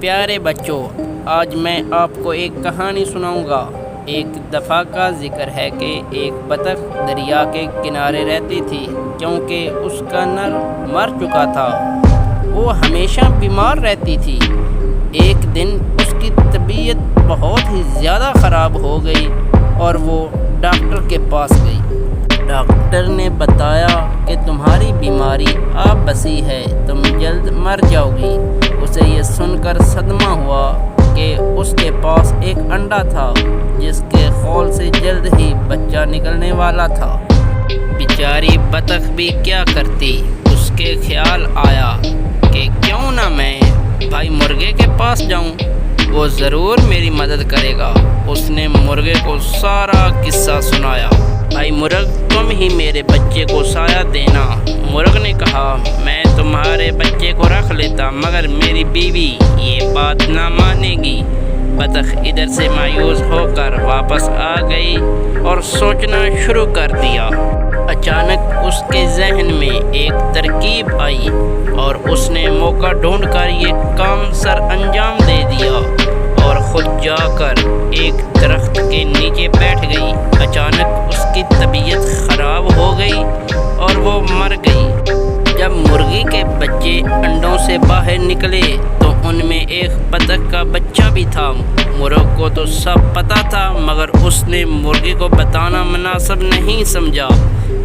پیارے بچوں، آج میں آپ کو ایک کہانی سناؤں گا۔ ایک دفعہ کا ذکر ہے کہ ایک بطخ دریا کے کنارے رہتی تھی کیونکہ اس کا نر مر چکا تھا۔ وہ ہمیشہ بیمار رہتی تھی۔ ایک دن اس کی طبیعت بہت ہی زیادہ خراب ہو گئی اور وہ ڈاکٹر کے پاس گئی۔ ڈاکٹر نے بتایا کہ تمہاری بیماری آبسی ہے، تم جلد مر جاؤ گی۔ اسے یہ سن کر صدمہ ہوا کہ اس کے پاس ایک انڈا تھا جس کے خول سے جلد ہی بچہ نکلنے والا تھا۔ بیچاری بطخ بھی کیا کرتی، اس کے خیال آیا کہ کیوں نہ میں بھائی مرغے کے پاس جاؤں، وہ ضرور میری مدد کرے گا۔ اس نے مرغے کو سارا قصہ سنایا۔ بھائی مرغ، تم ہی میرے بچے کو سایہ دینا۔ مرغ نے کہا، میں تمہارے بچے کو رکھ لیتا مگر میری بیوی یہ بات نہ مانے گی۔ بطخ ادھر سے مایوس ہو کر واپس آ گئی اور سوچنا شروع کر دیا۔ اچانک اس کے ذہن میں ایک ترکیب آئی اور اس نے موقع ڈھونڈ کر یہ کام سر انجام دے دیا اور خود جا کر ایک درخت کے نیچے بیٹھ گئی۔ اچانک اس کی طبیعت خراب ہو گئی اور وہ مر گئی۔ جب مرغی کے بچے انڈوں سے باہر نکلے تو ان میں ایک بطخ کا بچہ بھی تھا۔ مرغ کو تو سب پتہ تھا مگر اس نے مرغی کو بتانا مناسب نہیں سمجھا۔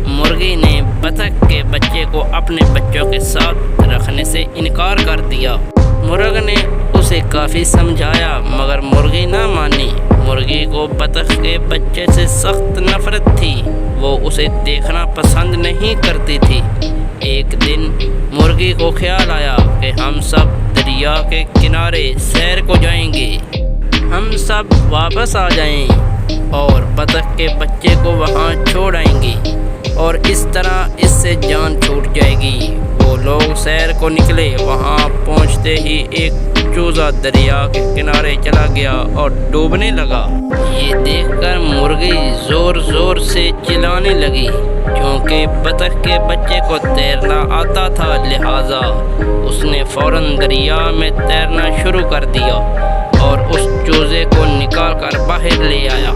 مرغی نے بطخ کے بچے کو اپنے بچوں کے ساتھ رکھنے سے انکار کر دیا۔ مرغ نے اسے کافی سمجھایا مگر مرغی نہ مانی۔ مرغی کو بطخ کے بچے سے سخت نفرت تھی، وہ اسے دیکھنا پسند نہیں کرتی تھی۔ ایک دن مرغی کو خیال آیا کہ ہم سب دریا کے کنارے سیر کو جائیں گے، ہم سب واپس آ جائیں اور بطخ کے بچے کو وہاں چھوڑ آئیں گے اور اس طرح اس سے جان چھوٹ جائے گی۔ وہ لوگ سیر کو نکلے۔ وہاں پہنچتے ہی ایک چوزا دریا کے کنارے چلا گیا اور ڈوبنے لگا۔ یہ دیکھ کر مرغی زور زور سے چلانے لگی۔ کیونکہ بطخ کے بچے کو تیرنا آتا تھا لہٰذا اس نے فوراً دریا میں تیرنا شروع کر دیا اور اس چوزے کو نکال کر باہر لے آیا۔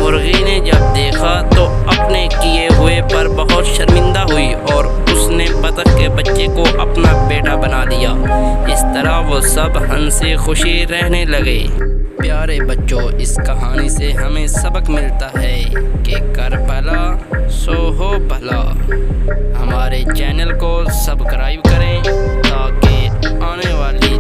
مرغی نے جب دیکھا تو اپنے کیے ہوئے پر بہت شرمندہ ہوئی اور اس نے بطخ کے بچے کو اپنا بیٹا بنا لیا۔ اس طرح وہ سب ہنسی خوشی رہنے لگے۔ پیارے بچوں، اس کہانی سے ہمیں سبق ملتا ہے کہ کر بھلا سو ہو بھلا۔ ہمارے چینل کو سبسکرائب کریں تاکہ آنے والی